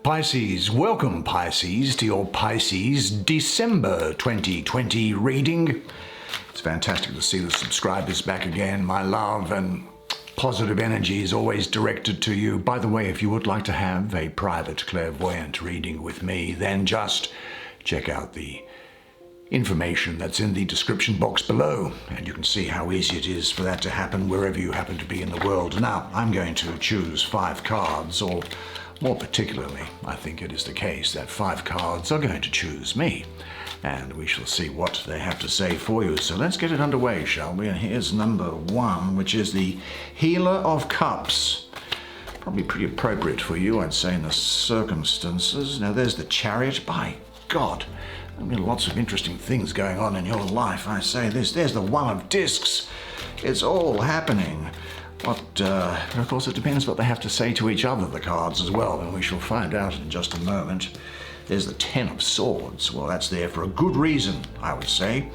Pisces, welcome Pisces to your Pisces December 2020 reading. It's fantastic to see the subscribers back again. My love and positive energy is always directed to you. By the way, if you would like to have a private clairvoyant reading with me, then just check out the information that's in the description box below, and you can see how easy it is for that to happen wherever you happen to be in the world. Now, I'm going to choose 5 cards, or more particularly, I think it is the case that 5 cards are going to choose me, and we shall see what they have to say for you. So let's get it underway, shall we? And here's number 1, which is the Healer of Cups. Probably pretty appropriate for you, I'd say, in the circumstances. Now there's the Chariot. By God, there's been lots of interesting things going on in your life. I say this. There's the One of Discs. It's all happening. Of course, it depends what they have to say to each other, the cards as well, and we shall find out in just a moment. There's the Ten of Swords. Well, that's there for a good reason, I would say.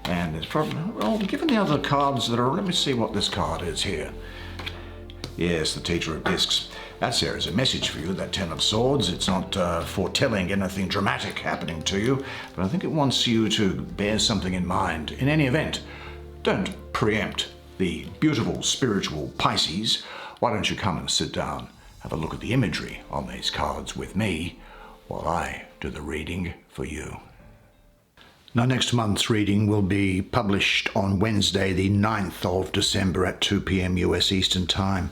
And it's probably, well, given the other cards that are, let me see what this card is here. Yes, the Teacher of Discs. That's there as a message for you, that Ten of Swords. It's not foretelling anything dramatic happening to you, but I think it wants you to bear something in mind. In any event, don't preempt the beautiful spiritual Pisces. Why don't you come and sit down, have a look at the imagery on these cards with me while I do the reading for you. Now, next month's reading will be published on Wednesday, the 9th of December at 2 p.m. US Eastern Time.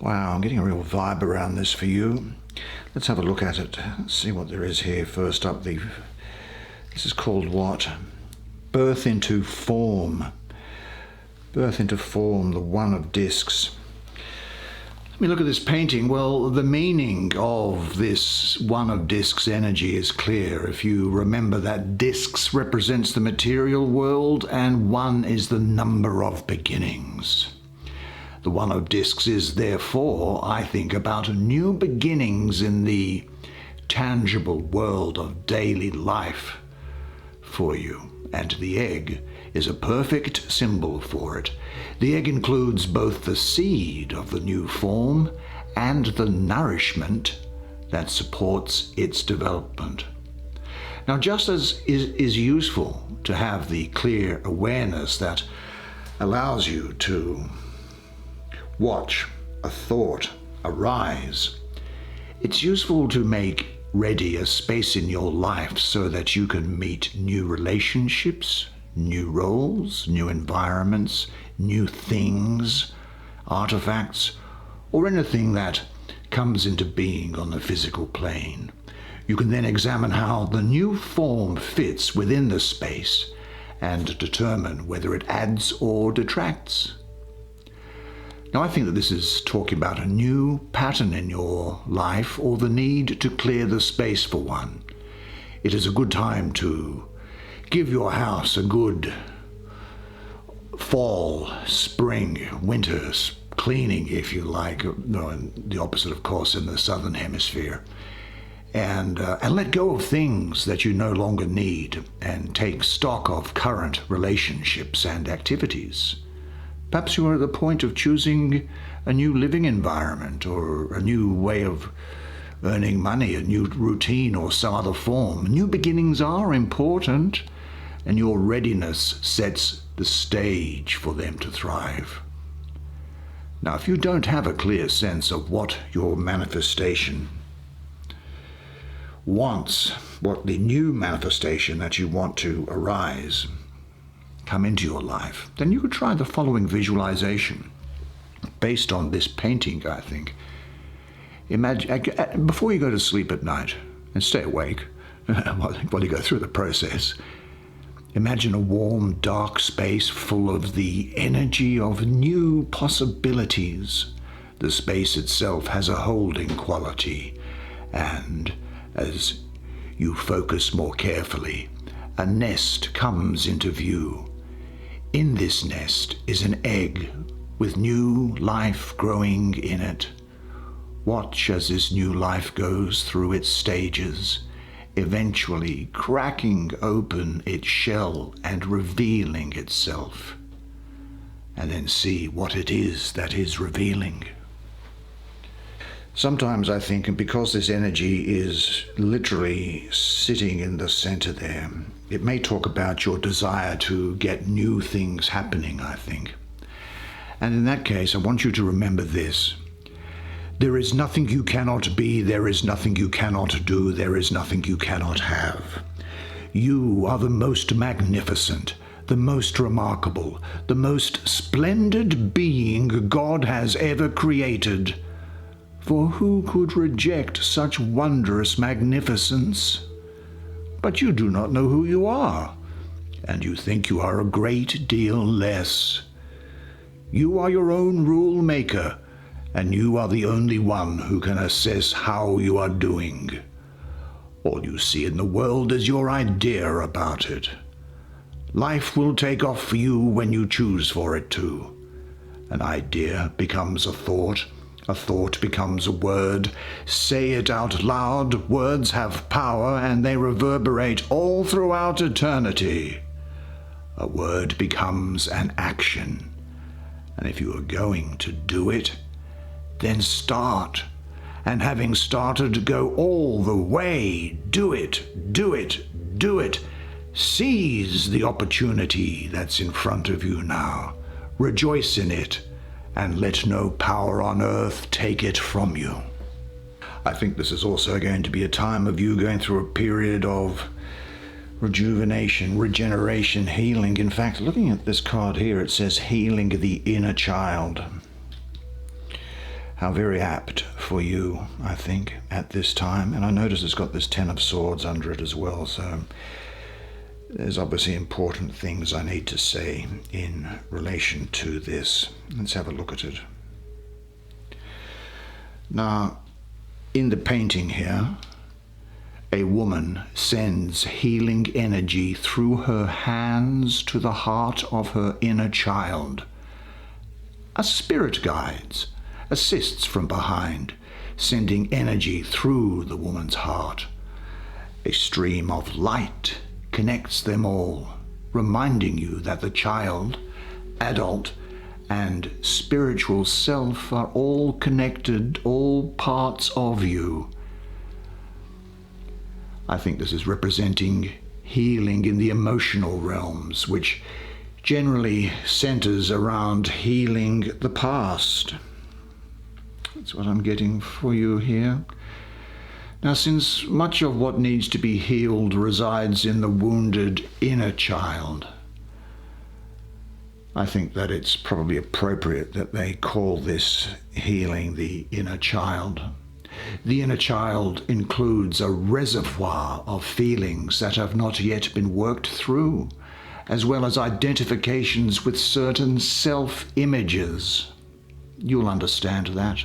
Wow, I'm getting a real vibe around this for you. Let's have a look at it. Let's see what there is here. First up, this is called what? Birth into Form. Birth into Form, the One of Discs. Let me look at this painting. Well, the meaning of this One of Discs energy is clear. If you remember that discs represents the material world and 1 is the number of beginnings. The One of Discs is therefore, I think, about new beginnings in the tangible world of daily life for you. And the egg is a perfect symbol for it. The egg includes both the seed of the new form and the nourishment that supports its development. Now, just as is useful to have the clear awareness that allows you to watch a thought arise, it's useful to make ready a space in your life so that you can meet new relationships, new roles, new environments, new things, artifacts, or anything that comes into being on the physical plane. You can then examine how the new form fits within the space and determine whether it adds or detracts. Now, I think that this is talking about a new pattern in your life or the need to clear the space for one. It is a good time to give your house a good fall, spring, winter cleaning, if you like. No, the opposite, of course, in the southern hemisphere. And let go of things that you no longer need and take stock of current relationships and activities. Perhaps you are at the point of choosing a new living environment or a new way of earning money, a new routine or some other form. New beginnings are important, and your readiness sets the stage for them to thrive. Now, if you don't have a clear sense of what your manifestation wants, what the new manifestation that you want to arise, come into your life, then you could try the following visualization based on this painting, I think. Imagine, before you go to sleep at night, and stay awake while you go through the process, imagine a warm, dark space full of the energy of new possibilities. The space itself has a holding quality, and as you focus more carefully, a nest comes into view. In this nest is an egg with new life growing in it. Watch as this new life goes through its stages, eventually cracking open its shell and revealing itself. And then see what it is that is revealing. Sometimes I think, and because this energy is literally sitting in the center there, it may talk about your desire to get new things happening, I think. And in that case, I want you to remember this. There is nothing you cannot be, there is nothing you cannot do, there is nothing you cannot have. You are the most magnificent, the most remarkable, the most splendid being God has ever created. For who could reject such wondrous magnificence? But you do not know who you are, and you think you are a great deal less. You are your own rule maker, and you are the only one who can assess how you are doing. All you see in the world is your idea about it. Life will take off for you when you choose for it to. An idea becomes a thought becomes a word. Say it out loud, words have power, and they reverberate all throughout eternity. A word becomes an action, and if you are going to do it, then start. And having started, go all the way. Do it, do it, do it. Seize the opportunity that's in front of you now. Rejoice in it, and let no power on earth take it from you. I think this is also going to be a time of you going through a period of rejuvenation, regeneration, healing. In fact, looking at this card here, it says healing the inner child. How very apt for you, I think, at this time. And I notice it's got this 10 of Swords under it as well, so there's obviously important things I need to say in relation to this. Let's have a look at it. Now, in the painting here, a woman sends healing energy through her hands to the heart of her inner child. A spirit guides, assists from behind, sending energy through the woman's heart. A stream of light connects them all, reminding you that the child, adult, and spiritual self are all connected, all parts of you. I think this is representing healing in the emotional realms, which generally centers around healing the past. That's what I'm getting for you here. Now, since much of what needs to be healed resides in the wounded inner child, I think that it's probably appropriate that they call this healing the inner child. The inner child includes a reservoir of feelings that have not yet been worked through, as well as identifications with certain self-images. You'll understand that.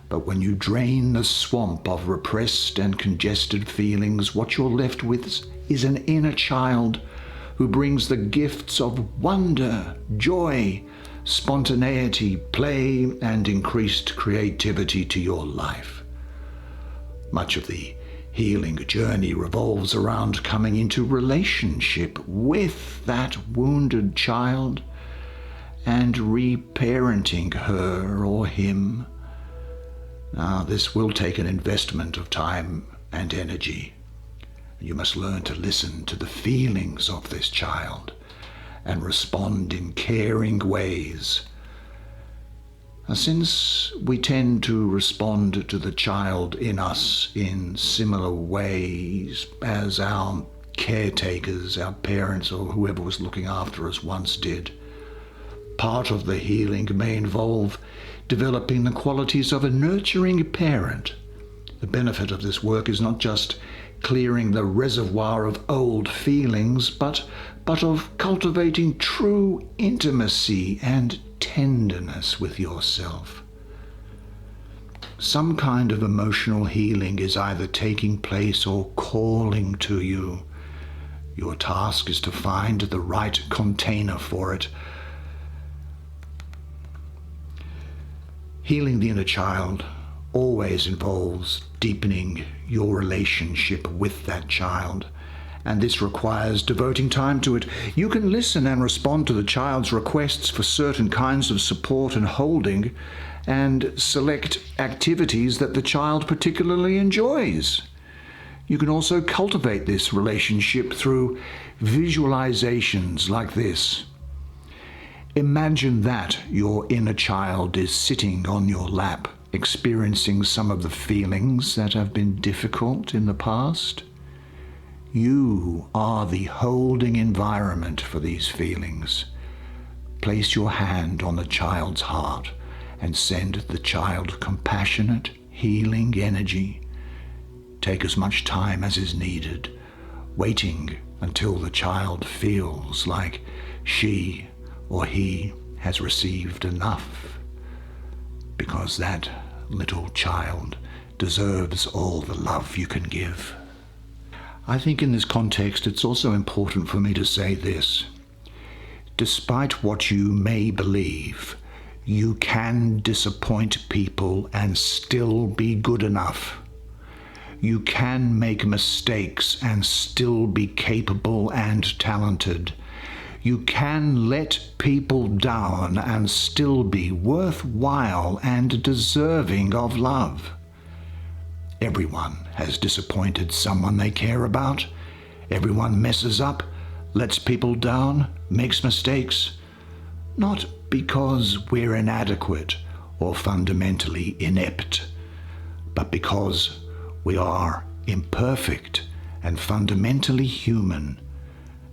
But when you drain the swamp of repressed and congested feelings, what you're left with is an inner child who brings the gifts of wonder, joy, spontaneity, play, and increased creativity to your life. Much of the healing journey revolves around coming into relationship with that wounded child and reparenting her or him. Now, this will take an investment of time and energy. You must learn to listen to the feelings of this child and respond in caring ways. Since we tend to respond to the child in us in similar ways as our caretakers, our parents, or whoever was looking after us once did, part of the healing may involve developing the qualities of a nurturing parent. The benefit of this work is not just clearing the reservoir of old feelings, but of cultivating true intimacy and tenderness with yourself. Some kind of emotional healing is either taking place or calling to you. Your task is to find the right container for it. Healing the inner child always involves deepening your relationship with that child and this requires devoting time to it. You can listen and respond to the child's requests for certain kinds of support and holding, and select activities that the child particularly enjoys. You can also cultivate this relationship through visualizations like this. Imagine that your inner child is sitting on your lap, experiencing some of the feelings that have been difficult in the past. You are the holding environment for these feelings. Place your hand on the child's heart and send the child compassionate, healing energy. Take as much time as is needed, waiting until the child feels like she or he has received enough, because that little child deserves all the love you can give. I think in this context it's also important for me to say this. Despite what you may believe, you can disappoint people and still be good enough. You can make mistakes and still be capable and talented. You can let people down and still be worthwhile and deserving of love. Everyone has disappointed someone they care about. Everyone messes up, lets people down, makes mistakes. Not because we're inadequate or fundamentally inept, but because we are imperfect and fundamentally human,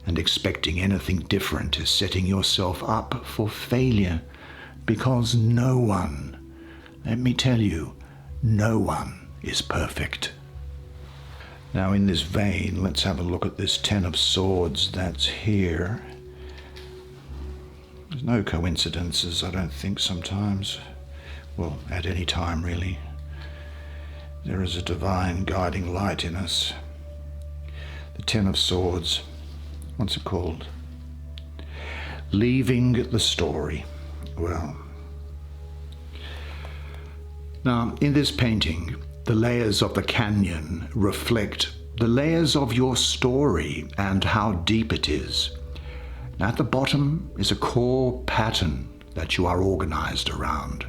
and expecting anything different is setting yourself up for failure, because no one, let me tell you, no one is perfect. Now in this vein, let's have a look at this Ten of Swords that's here. There's no coincidences, I don't think, sometimes. Well, at any time, really. There is a divine guiding light in us. The Ten of Swords. What's it called? Leaving the story. Well, now in this painting, the layers of the canyon reflect the layers of your story and how deep it is. Now at the bottom is a core pattern that you are organized around.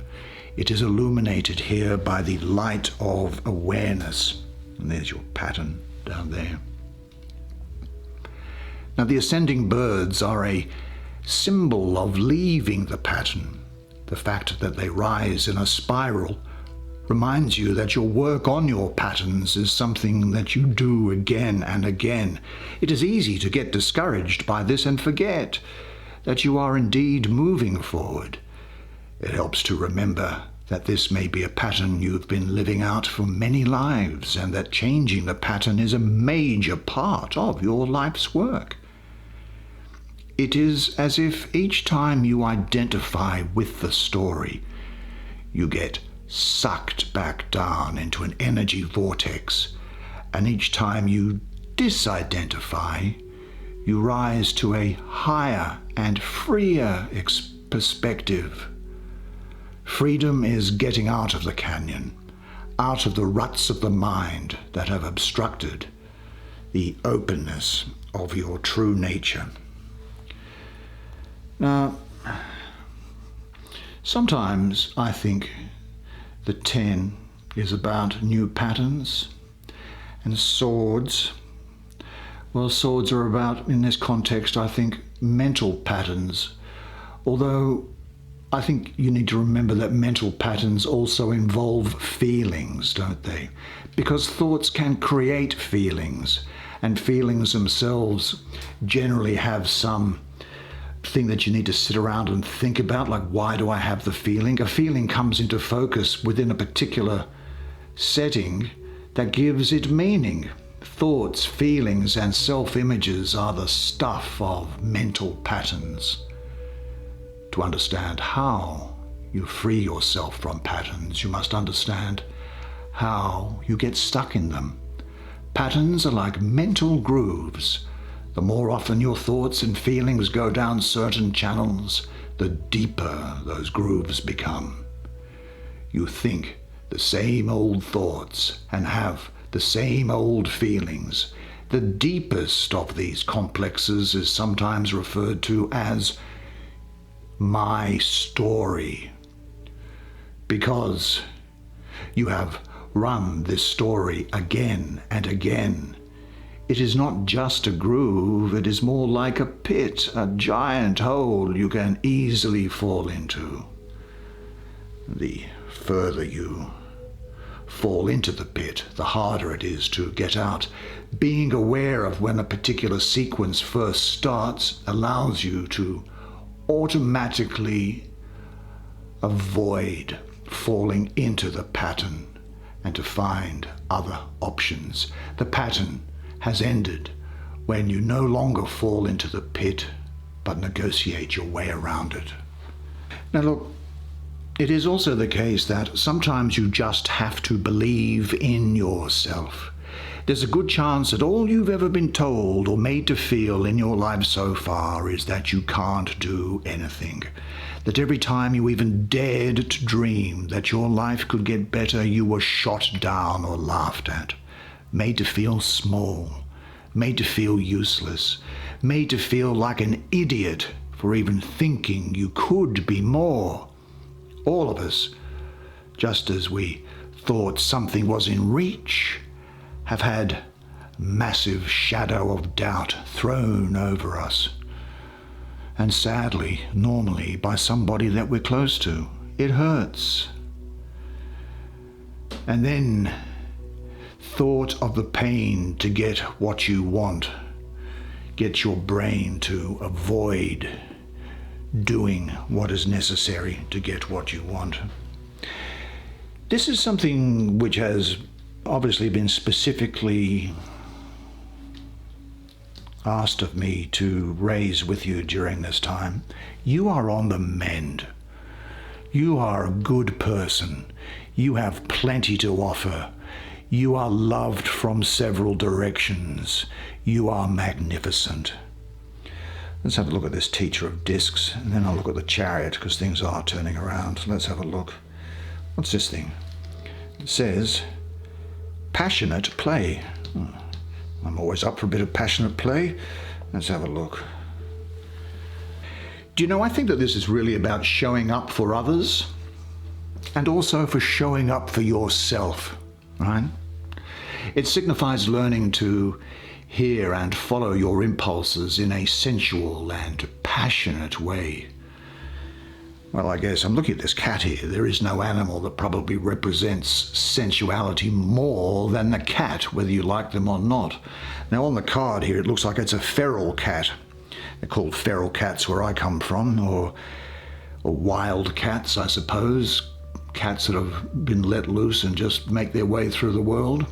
It is illuminated here by the light of awareness. And there's your pattern down there. Now the ascending birds are a symbol of leaving the pattern. The fact that they rise in a spiral reminds you that your work on your patterns is something that you do again and again. It is easy to get discouraged by this and forget that you are indeed moving forward. It helps to remember that this may be a pattern you've been living out for many lives, and that changing the pattern is a major part of your life's work. It is as if each time you identify with the story, you get sucked back down into an energy vortex, and each time you disidentify, you rise to a higher and freer perspective. Freedom is getting out of the canyon, out of the ruts of the mind that have obstructed the openness of your true nature. Now, sometimes I think the 10 is about new patterns, and swords, well, swords are about, in this context, I think, mental patterns. Although I think you need to remember that mental patterns also involve feelings, don't they? Because thoughts can create feelings, and feelings themselves generally have some thing that you need to sit around and think about, like, why do I have the feeling? A feeling comes into focus within a particular setting that gives it meaning. Thoughts, feelings, and self-images are the stuff of mental patterns. To understand how you free yourself from patterns, you must understand how you get stuck in them. Patterns are like mental grooves. The more often your thoughts and feelings go down certain channels, the deeper those grooves become. You think the same old thoughts and have the same old feelings. The deepest of these complexes is sometimes referred to as my story, because you have run this story again and again. It is not just a groove, it is more like a pit, a giant hole you can easily fall into. The further you fall into the pit, the harder it is to get out. Being aware of when a particular sequence first starts allows you to automatically avoid falling into the pattern and to find other options. The pattern has ended when you no longer fall into the pit but negotiate your way around it. Now look, it is also the case that sometimes you just have to believe in yourself. There's a good chance that all you've ever been told or made to feel in your life so far is that you can't do anything. That every time you even dared to dream that your life could get better, you were shot down or laughed at, made to feel small, made to feel useless, made to feel like an idiot for even thinking you could be more. All of us, just as we thought something was in reach, have had massive shadow of doubt thrown over us. And sadly, normally by somebody that we're close to. It hurts. And then thought of the pain to get what you want gets your brain to avoid doing what is necessary to get what you want. This is something which has obviously been specifically asked of me to raise with you during this time. You are on the mend. You are a good person. You have plenty to offer. You are loved from several directions. You are magnificent. Let's have a look at this teacher of discs, and then I'll look at the chariot, because things are turning around. Let's have a look. What's this thing? It says, passionate play. I'm always up for a bit of passionate play. Let's have a look. Do you know, I think that this is really about showing up for others and also for showing up for yourself, right? It signifies learning to hear and follow your impulses in a sensual and passionate way. Well, I guess I'm looking at this cat here. There is no animal that probably represents sensuality more than the cat, whether you like them or not. Now on the card here, it looks like it's a feral cat. They're called feral cats where I come from, or wild cats, I suppose. Cats that have been let loose and just make their way through the world.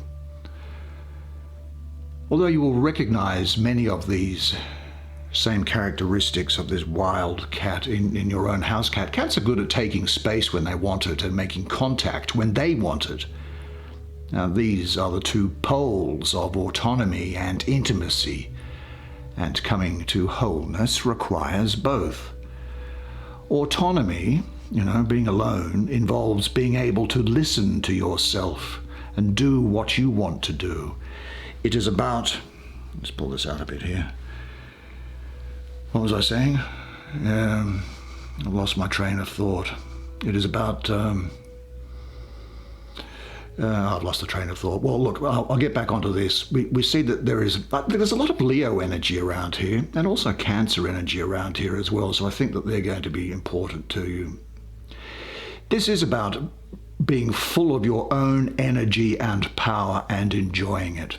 Although you will recognize many of these same characteristics of this wild cat in your own house cat. Cats are good at taking space when they want it and making contact when they want it. Now these are the two poles of autonomy and intimacy, and coming to wholeness requires both. Autonomy, being alone, involves being able to listen to yourself and do what you want to do. It is about, let's pull this out a bit here. What was I saying? I've lost my train of thought. It is about, I've lost the train of thought. Well, look, I'll get back onto this. We see that there's a lot of Leo energy around here, and also Cancer energy around here as well, so I think that they're going to be important to you. This is about being full of your own energy and power and enjoying it.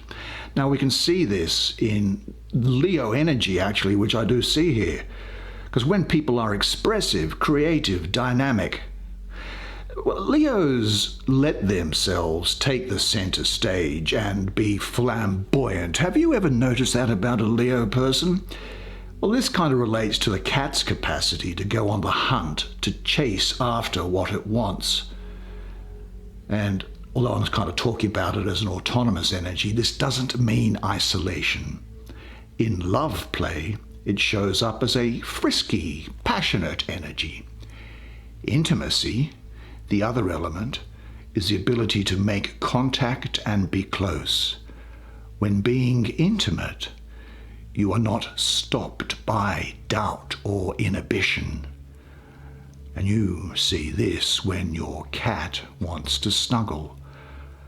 Now we can see this in Leo energy actually, which I do see here, because when people are expressive, creative, dynamic, well, Leos let themselves take the center stage and be flamboyant. Have you ever noticed that about a Leo person? Well, this kind of relates to the cat's capacity to go on the hunt, to chase after what it wants. And although I'm kind of talking about it as an autonomous energy, this doesn't mean isolation. In love play, it shows up as a frisky, passionate energy. Intimacy, the other element, is the ability to make contact and be close. When being intimate, you are not stopped by doubt or inhibition. And you see this when your cat wants to snuggle.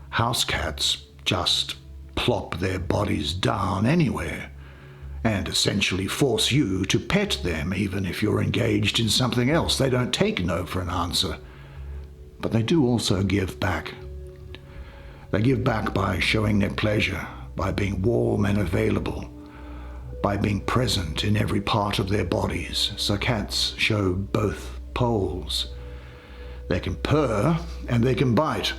House cats just plop their bodies down anywhere and essentially force you to pet them even if you're engaged in something else. They don't take no for an answer, but they do also give back. They give back by showing their pleasure, by being warm and available, by being present in every part of their bodies. So cats show both poles. They can purr and they can bite.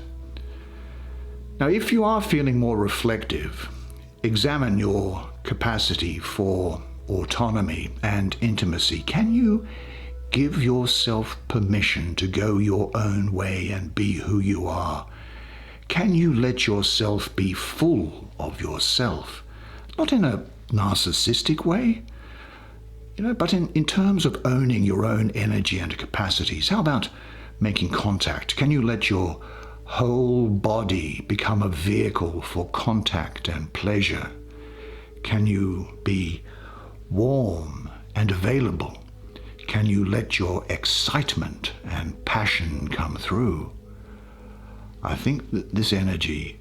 Now, if you are feeling more reflective, examine your capacity for autonomy and intimacy. Can you give yourself permission to go your own way and be who you are? Can you let yourself be full of yourself? Not in a narcissistic way, but in terms of owning your own energy and capacities. How about making contact? Can you let your whole body become a vehicle for contact and pleasure? Can you be warm and available? Can you let your excitement and passion come through? I think that this energy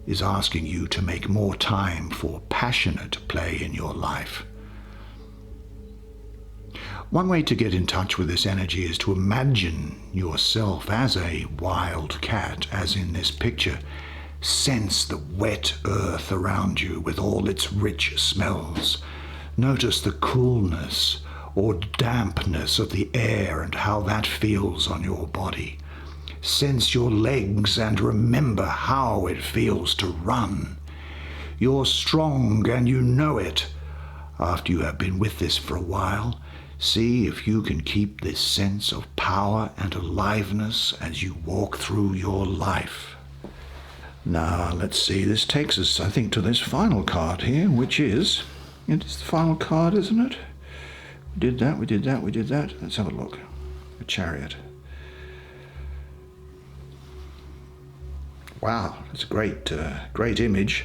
is asking you to make more time for passionate play in your life. One way to get in touch with this energy is to imagine yourself as a wild cat, as in this picture. Sense the wet earth around you with all its rich smells. Notice the coolness or dampness of the air and how that feels on your body. Sense your legs and remember how it feels to run. You're strong and you know it. After you have been with this for a while, see if you can keep this sense of power and aliveness as you walk through your life. Now, let's see, this takes us, I think, to this final card here, which is, it's the final card, isn't it? We did that. Let's have a look. A chariot. Wow, that's a great image.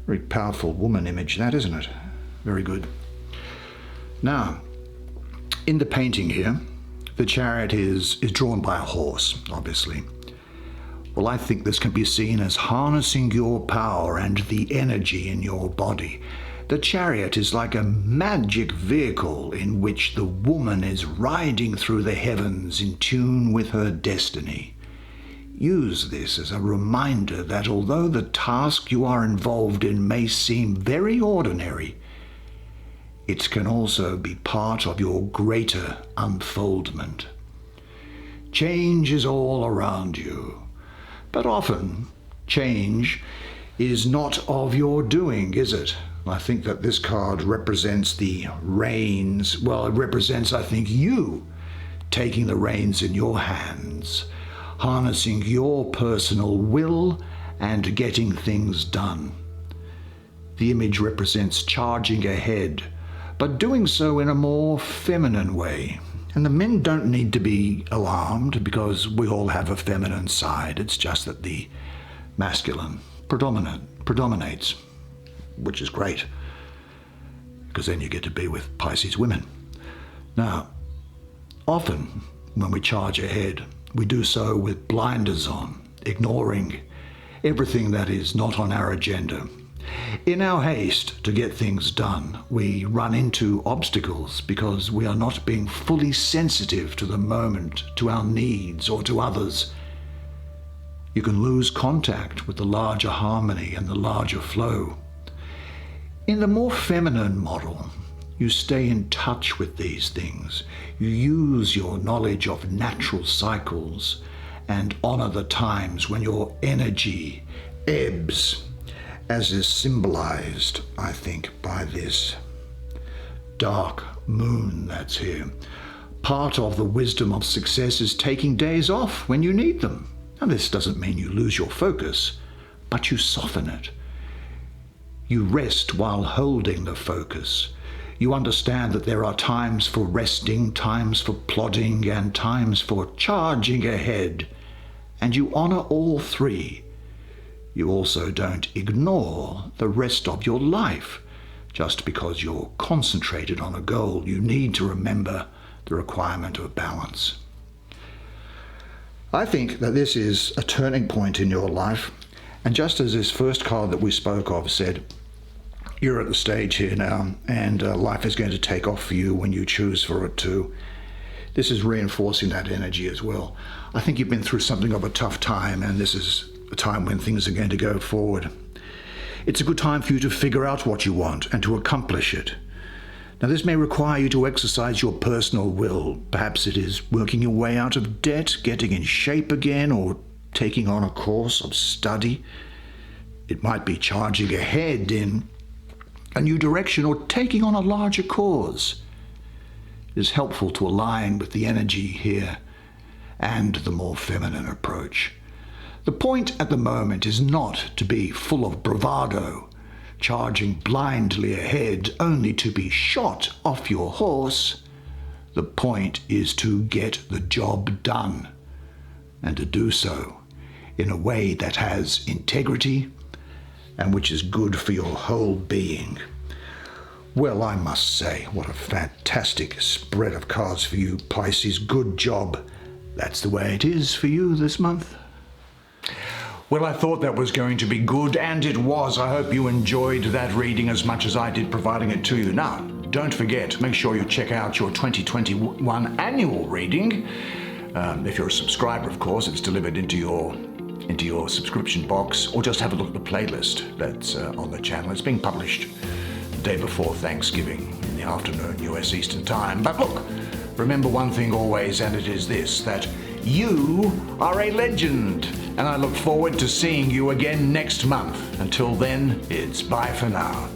Very powerful woman image, that, isn't it? Very good. Now, in the painting here, the chariot is drawn by a horse, obviously. Well, I think this can be seen as harnessing your power and the energy in your body. The chariot is like a magic vehicle in which the woman is riding through the heavens in tune with her destiny. Use this as a reminder that although the task you are involved in may seem very ordinary, it can also be part of your greater unfoldment. Change is all around you, but often change is not of your doing, is it? I think that this card represents the reins. Well, it represents, I think, you taking the reins in your hands, harnessing your personal will and getting things done. The image represents charging ahead, but doing so in a more feminine way. And the men don't need to be alarmed because we all have a feminine side. It's just that the masculine predominates, which is great, because then you get to be with Pisces women. Now, often when we charge ahead, we do so with blinders on, ignoring everything that is not on our agenda. In our haste to get things done, we run into obstacles because we are not being fully sensitive to the moment, to our needs, or to others. You can lose contact with the larger harmony and the larger flow. In the more feminine model, you stay in touch with these things. You use your knowledge of natural cycles and honor the times when your energy ebbs, as is symbolized, I think, by this dark moon that's here. Part of the wisdom of success is taking days off when you need them. Now, this doesn't mean you lose your focus, but you soften it. You rest while holding the focus. You understand that there are times for resting, times for plodding, and times for charging ahead. And you honor all three. you also don't ignore the rest of your life. Just because you're concentrated on a goal, you need to remember the requirement of balance. I think that this is a turning point in your life. And just as this first card that we spoke of said, you're at the stage here now, and life is going to take off for you when you choose for it to. This is reinforcing that energy as well. I think you've been through something of a tough time, and this is a time when things are going to go forward. It's a good time for you to figure out what you want and to accomplish it. Now, this may require you to exercise your personal will. Perhaps it is working your way out of debt, getting in shape again, or taking on a course of study. It might be charging ahead in a new direction or taking on a larger cause. It is helpful to align with the energy here and the more feminine approach. The point at the moment is not to be full of bravado, charging blindly ahead only to be shot off your horse. The point is to get the job done, and to do so in a way that has integrity and which is good for your whole being. Well, I must say, what a fantastic spread of cards for you, Pisces. Good job. That's the way it is for you this month. Well, I thought that was going to be good, and it was. I hope you enjoyed that reading as much as I did providing it to you. Now, don't forget, make sure you check out your 2021 annual reading. If you're a subscriber, of course, it's delivered into your subscription box, or just have a look at the playlist that's on the channel. It's being published the day before Thanksgiving in the afternoon, US Eastern Time. But look, remember one thing always, and it is this, that you are a legend, and I look forward to seeing you again next month. Until then, it's bye for now.